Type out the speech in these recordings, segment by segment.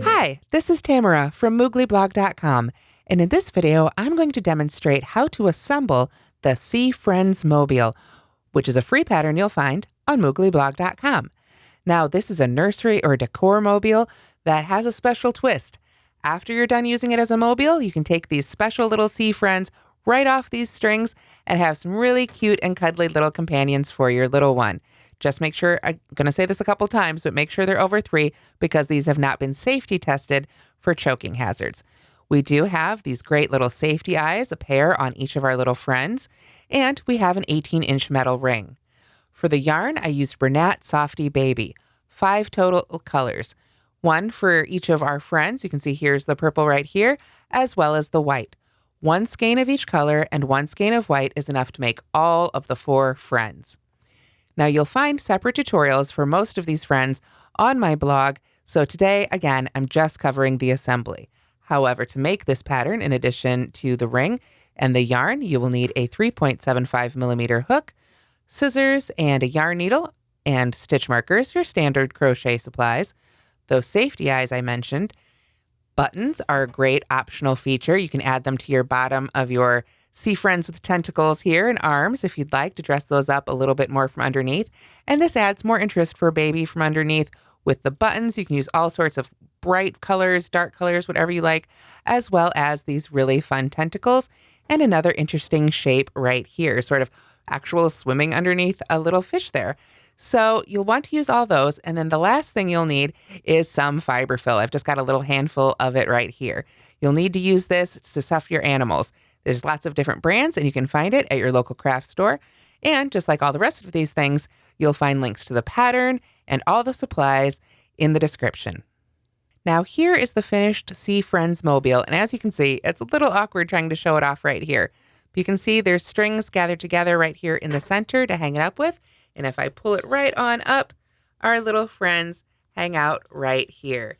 Hi, this is Tamara from mooglyblog.com, and in this video, I'm going to demonstrate how to assemble the Sea Friends Mobile, which is a free pattern you'll find on mooglyblog.com. Now, this is a nursery or decor mobile that has a special twist. After you're done using it as a mobile, you can take these special little sea friends right off these strings and have some really cute and cuddly little companions for your little one. Just make sure, I'm going to say this a couple times, but make sure they're over 3 because these have not been safety tested for choking hazards. We do have these great little safety eyes, a pair on each of our little friends, and we have an 18-inch metal ring. For the yarn, I used Bernat Softy Baby, 5 total colors. 1 for each of our friends. You can see here's the purple right here, as well as the white. 1 skein of each color and 1 skein of white is enough to make all of the 4 friends. Now you'll find separate tutorials for most of these friends on my blog, so today, again, I'm just covering the assembly. However, to make this pattern, in addition to the ring and the yarn, you will need a 3.75 millimeter hook, scissors, and a yarn needle, and stitch markers, your standard crochet supplies. Those safety eyes I mentioned. Buttons are a great optional feature. You can add them to your bottom of your Sea Friends with tentacles here and arms if you'd like to dress those up a little bit more from underneath. And this adds more interest for a baby from underneath. With the buttons, you can use all sorts of bright colors, dark colors, whatever you like, as well as these really fun tentacles and another interesting shape right here, sort of actual swimming underneath a little fish there. So you'll want to use all those. And then the last thing you'll need is some fiber fill. I've just got a little handful of it right here. You'll need to use this to stuff your animals. There's lots of different brands, and you can find it at your local craft store. And just like all the rest of these things, you'll find links to the pattern and all the supplies in the description. Now, here is the finished Sea Friends mobile. And as you can see, it's a little awkward trying to show it off right here. But you can see there's strings gathered together right here in the center to hang it up with. And if I pull it right on up, our little friends hang out right here.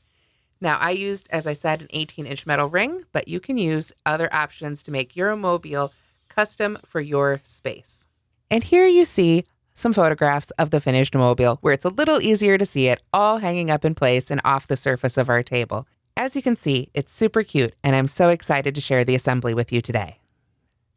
Now, I used, as I said, an 18-inch metal ring, but you can use other options to make your mobile custom for your space. And here you see some photographs of the finished mobile, where it's a little easier to see it all hanging up in place and off the surface of our table. As you can see, it's super cute, and I'm so excited to share the assembly with you today.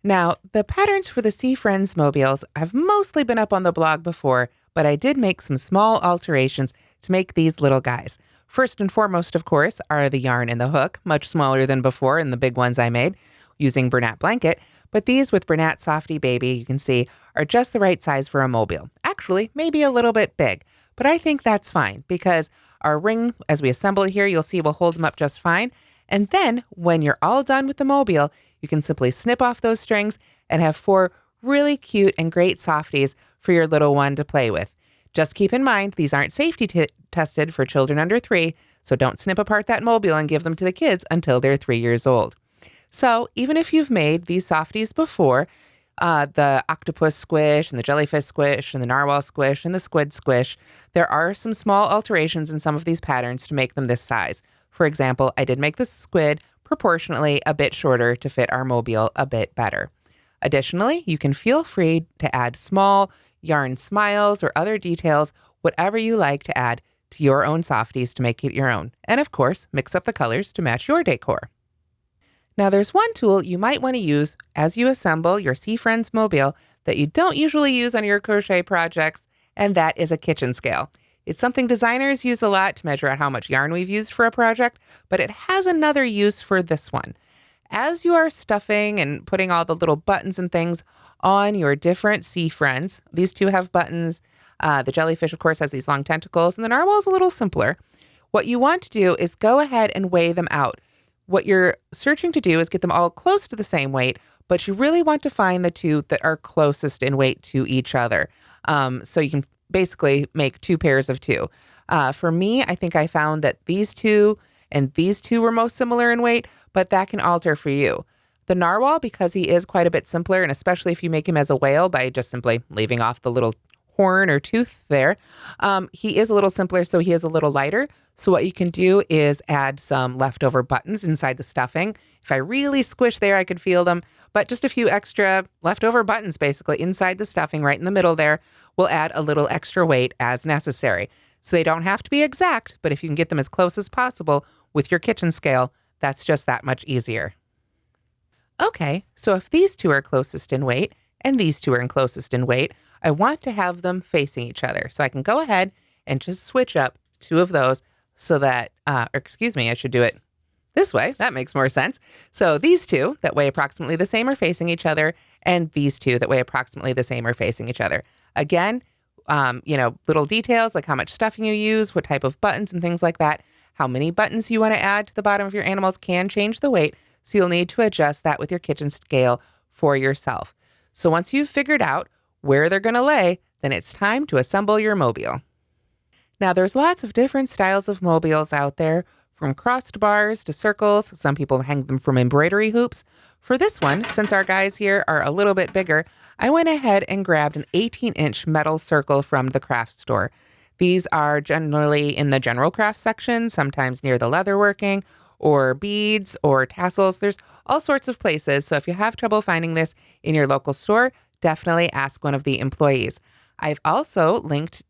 Now, the patterns for the Sea Friends mobiles have mostly been up on the blog before, but I did make some small alterations to make these little guys. First and foremost, of course, are the yarn and the hook, much smaller than before in the big ones I made using Bernat Blanket. But these with Bernat Softy Baby, you can see, are just the right size for a mobile. Actually, maybe a little bit big, but I think that's fine because our ring, as we assemble it here, you'll see will hold them up just fine. And then when you're all done with the mobile, you can simply snip off those strings and have 4 really cute and great softies for your little one to play with. Just keep in mind, these aren't safety tested for children under 3, so don't snip apart that mobile and give them to the kids until they're 3 years old. So even if you've made these softies before, the octopus squish and the jellyfish squish and the narwhal squish and the squid squish, there are some small alterations in some of these patterns to make them this size. For example, I did make the squid proportionately a bit shorter to fit our mobile a bit better. Additionally, you can feel free to add small yarn smiles or other details, whatever you like to add to your own softies to make it your own. And of course, mix up the colors to match your decor. Now, there's one tool you might want to use as you assemble your Sea Friends mobile that you don't usually use on your crochet projects, and that is a kitchen scale. It's something designers use a lot to measure out how much yarn we've used for a project, but it has another use for this one. As you are stuffing and putting all the little buttons and things on your different Sea Friends, these 2 have buttons. The jellyfish, of course, has these long tentacles, and the narwhal is a little simpler. What you want to do is go ahead and weigh them out. What you're searching to do is get them all close to the same weight, but you really want to find the 2 that are closest in weight to each other. So you can basically make 2 pairs of 2. For me, I think I found that these 2 and these 2 were most similar in weight, but that can alter for you. The narwhal, because he is quite a bit simpler, and especially if you make him as a whale by just simply leaving off the little horn or tooth there. He is a little simpler, so he is a little lighter. So what you can do is add some leftover buttons inside the stuffing. If I really squish there, I could feel them, but just a few extra leftover buttons basically inside the stuffing right in the middle there will add a little extra weight as necessary. So they don't have to be exact, but if you can get them as close as possible with your kitchen scale, that's just that much easier. Okay, so if these two are closest in weight and these two are closest in weight, I want to have them facing each other. So I can go ahead and just switch up two of those so that, I should do it this way. That makes more sense. So these two that weigh approximately the same are facing each other, and these two that weigh approximately the same are facing each other. Again, little details like how much stuffing you use, what type of buttons and things like that, how many buttons you want to add to the bottom of your animals can change the weight. So you'll need to adjust that with your kitchen scale for yourself. So once you've figured out where they're going to lay, then it's time to assemble your mobile. Now there's lots of different styles of mobiles out there, from crossed bars to circles. Some people hang them from embroidery hoops. For this one, since our guys here are a little bit bigger, I went ahead and grabbed an 18-inch metal circle from the craft store. These are generally in the general craft section, sometimes near the leatherworking or beads or tassels. There's all sorts of places. So if you have trouble finding this in your local store, definitely ask one of the employees. I've also linked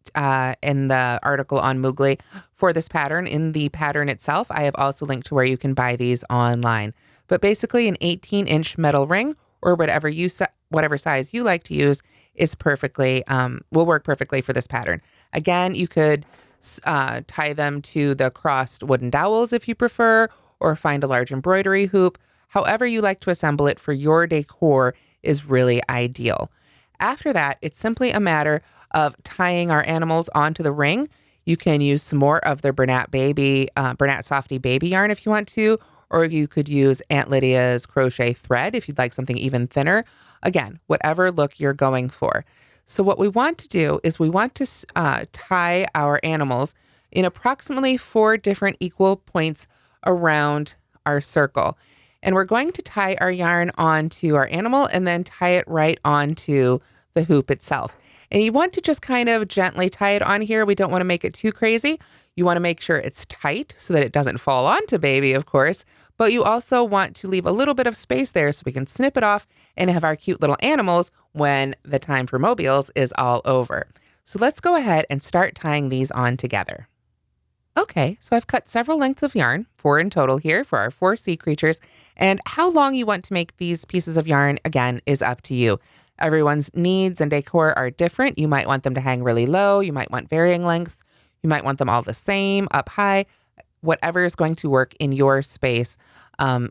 in the article on Moogly for this pattern. In the pattern itself, I have also linked to where you can buy these online. But basically an 18-inch metal ring or whatever size you like to use is perfectly, will work perfectly for this pattern. Again, you could tie them to the crossed wooden dowels if you prefer, or find a large embroidery hoop. However you like to assemble it for your decor is really ideal. After that, it's simply a matter of tying our animals onto the ring. You can use some more of the Bernat Softy baby yarn if you want to, or you could use Aunt Lydia's crochet thread if you'd like something even thinner. Again, whatever look you're going for. So what we want to do is we want to tie our animals in approximately 4 different equal points around our circle. And we're going to tie our yarn onto our animal and then tie it right onto the hoop itself. And you want to just kind of gently tie it on here. We don't want to make it too crazy. You want to make sure it's tight so that it doesn't fall onto baby, of course. But you also want to leave a little bit of space there so we can snip it off and have our cute little animals when the time for mobiles is all over. So let's go ahead and start tying these on together. Okay, so I've cut several lengths of yarn, 4 in total here for our 4 sea creatures, and how long you want to make these pieces of yarn, again, is up to you. Everyone's needs and decor are different. You might want them to hang really low. You might want varying lengths. You might want them all the same, up high. Whatever is going to work in your space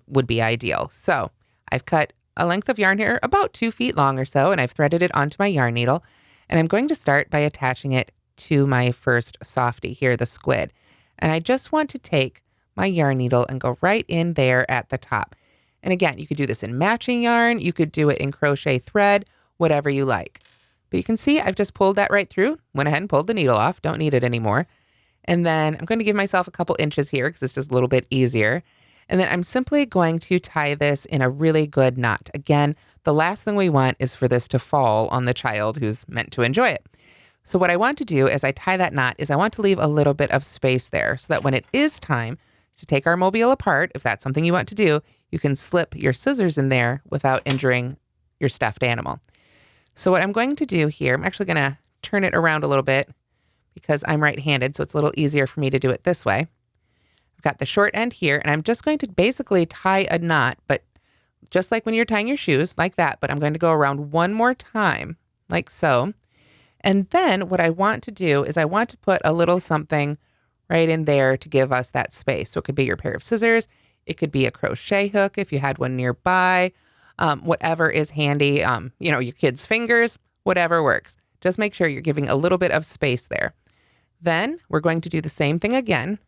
would be ideal. So I've cut a length of yarn here about 2 feet long or so, and I've threaded it onto my yarn needle. And I'm going to start by attaching it to my first softie here, the squid. And I just want to take my yarn needle and go right in there at the top. And again, you could do this in matching yarn. You could do it in crochet thread, whatever you like. But you can see I've just pulled that right through, went ahead and pulled the needle off, don't need it anymore. And then I'm going to give myself a couple inches here because it's just a little bit easier. And then I'm simply going to tie this in a really good knot. Again, the last thing we want is for this to fall on the child who's meant to enjoy it. So what I want to do as I tie that knot is I want to leave a little bit of space there so that when it is time to take our mobile apart, if that's something you want to do, you can slip your scissors in there without injuring your stuffed animal. So what I'm going to do here, I'm actually going to turn it around a little bit because I'm right-handed, so it's a little easier for me to do it this way. I've got the short end here, and I'm just going to basically tie a knot, but just like when you're tying your shoes, like that, but I'm going to go around one more time, like so. And then what I want to do is I want to put a little something right in there to give us that space. So it could be your pair of scissors. It could be a crochet hook if you had one nearby, whatever is handy, your kids' fingers, whatever works. Just make sure you're giving a little bit of space there. Then we're going to do the same thing again.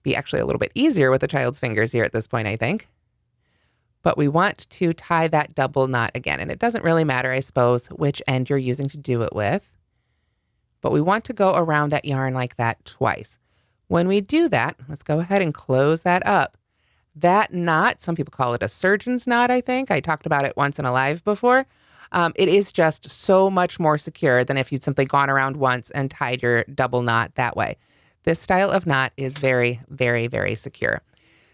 Be actually a little bit easier with the child's fingers here at this point, I think. But we want to tie that double knot again. And it doesn't really matter, I suppose, which end you're using to do it with. But we want to go around that yarn like that twice. When we do that, let's go ahead and close that up. That knot, some people call it a surgeon's knot, I think. I talked about it once in a live before. It is just so much more secure than if you'd simply gone around once and tied your double knot that way. This style of knot is very, very, very secure.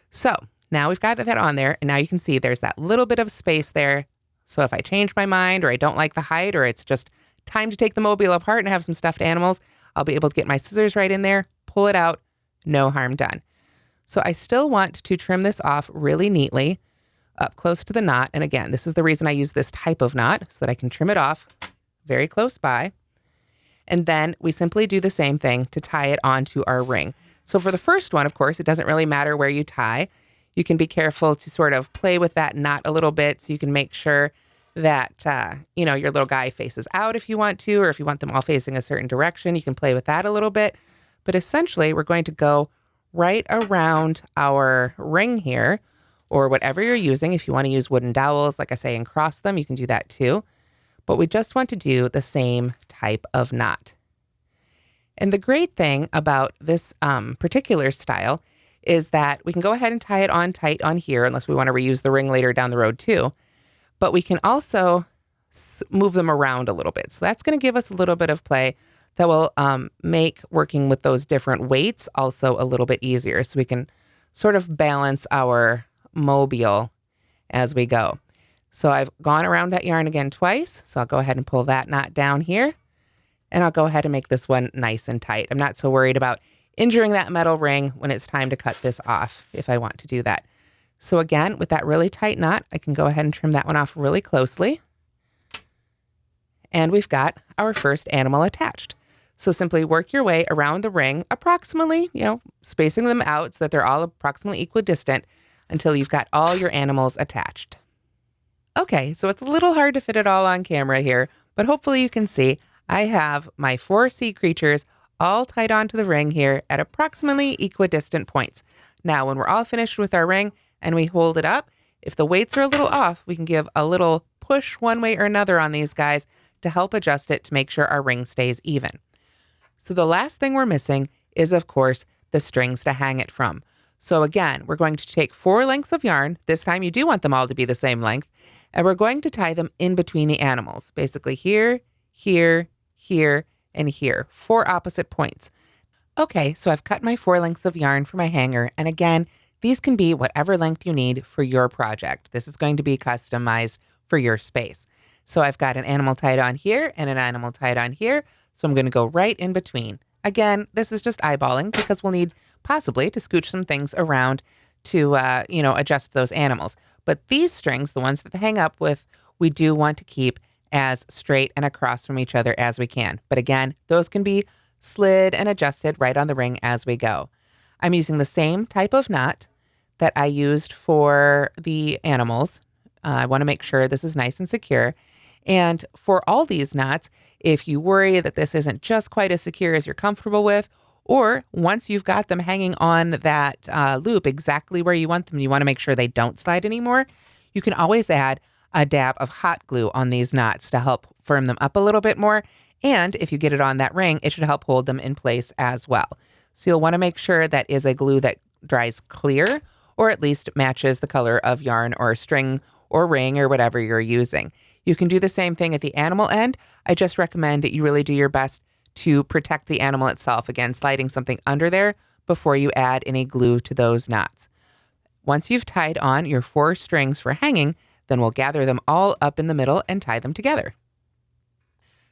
So now we've got that on there, and now you can see there's that little bit of space there. So if I change my mind, or I don't like the height, or it's just time to take the mobile apart and have some stuffed animals, I'll be able to get my scissors right in there, pull it out, no harm done. So I still want to trim this off really neatly up close to the knot. And again, this is the reason I use this type of knot, so that I can trim it off very close by. And then we simply do the same thing to tie it onto our ring. So for the first one, of course, it doesn't really matter where you tie. You can be careful to sort of play with that knot a little bit, so you can make sure that, your little guy faces out if you want to, or if you want them all facing a certain direction, you can play with that a little bit. But essentially, we're going to go right around our ring here, or whatever you're using. If you want to use wooden dowels, like I say, and cross them, you can do that too. But we just want to do the same type of knot. And the great thing about this particular style is that we can go ahead and tie it on tight on here, unless we want to reuse the ring later down the road too. But we can also move them around a little bit. So that's going to give us a little bit of play that will make working with those different weights also a little bit easier. So we can sort of balance our mobile as we go. So I've gone around that yarn again twice. So I'll go ahead and pull that knot down here. And I'll go ahead and make this one nice and tight. I'm not so worried about injuring that metal ring when it's time to cut this off, if I want to do that. So again, with that really tight knot, I can go ahead and trim that one off really closely. And we've got our first animal attached. So simply work your way around the ring, approximately, spacing them out so that they're all approximately equidistant until you've got all your animals attached. Okay, so it's a little hard to fit it all on camera here, but hopefully you can see I have my 4 sea creatures all tied onto the ring here at approximately equidistant points. Now, when we're all finished with our ring and we hold it up, if the weights are a little off, we can give a little push one way or another on these guys to help adjust it to make sure our ring stays even. So the last thing we're missing is, of course, the strings to hang it from. So again, we're going to take 4 lengths of yarn. This time you do want them all to be the same length. And we're going to tie them in between the animals, basically here, here, here, and here, 4 opposite points. Okay, so I've cut my 4 lengths of yarn for my hanger. And again, these can be whatever length you need for your project. This is going to be customized for your space. So I've got an animal tied on here and an animal tied on here. So I'm going to go right in between. Again, this is just eyeballing because we'll need possibly to scooch some things around to, adjust those animals. But these strings, the ones that they hang up with, we do want to keep as straight and across from each other as we can. But again, those can be slid and adjusted right on the ring as we go. I'm using the same type of knot that I used for the animals. I want to make sure this is nice and secure. And for all these knots, if you worry that this isn't just quite as secure as you're comfortable with, or once you've got them hanging on that loop exactly where you want them, you want to make sure they don't slide anymore, you can always add a dab of hot glue on these knots to help firm them up a little bit more. And if you get it on that ring, it should help hold them in place as well. So you'll want to make sure that is a glue that dries clear, or at least matches the color of yarn or string or ring or whatever you're using. You can do the same thing at the animal end. I just recommend that you really do your best to protect the animal itself. Again, sliding something under there before you add any glue to those knots. Once you've tied on your 4 strings for hanging, then we'll gather them all up in the middle and tie them together.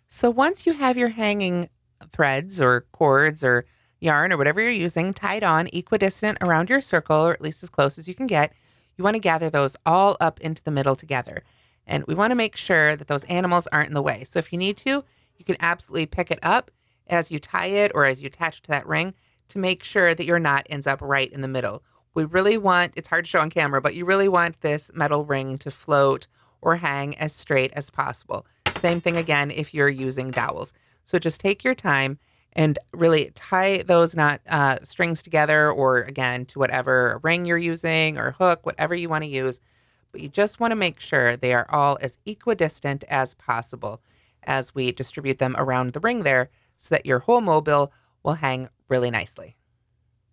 So once you have your hanging threads or cords or yarn or whatever you're using tied on equidistant around your circle, or at least as close as you can get, you want to gather those all up into the middle together. And we want to make sure that those animals aren't in the way. So if you need to, you can absolutely pick it up as you tie it or as you attach to that ring to make sure that your knot ends up right in the middle. We really want, it's hard to show on camera, but you really want this metal ring to float or hang as straight as possible. Same thing again if you're using dowels. So just take your time and really tie those knot strings together, or again to whatever ring you're using or hook, whatever you want to use. But you just want to make sure they are all as equidistant as possible as we distribute them around the ring there so that your whole mobile will hang really nicely.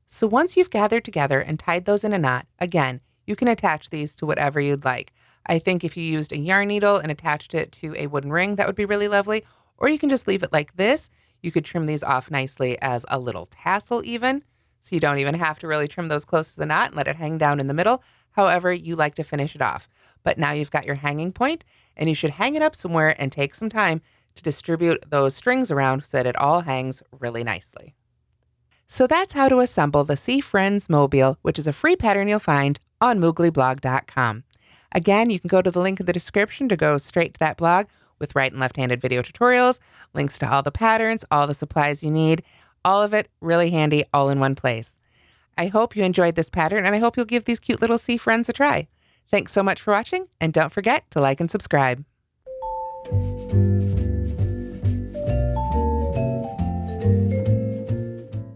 So once you've gathered together and tied those in a knot, again, you can attach these to whatever you'd like. I think if you used a yarn needle and attached it to a wooden ring, that would be really lovely. Or you can just leave it like this. You could trim these off nicely as a little tassel even. So you don't even have to really trim those close to the knot and let it hang down in the middle. However you like to finish it off. But now you've got your hanging point, and you should hang it up somewhere and take some time to distribute those strings around so that it all hangs really nicely. So that's how to assemble the Sea Friends Mobile, which is a free pattern you'll find on mooglyblog.com. Again, you can go to the link in the description to go straight to that blog with right and left-handed video tutorials, links to all the patterns, all the supplies you need, all of it really handy all in one place. I hope you enjoyed this pattern, and I hope you'll give these cute little sea friends a try. Thanks so much for watching, and don't forget to like and subscribe.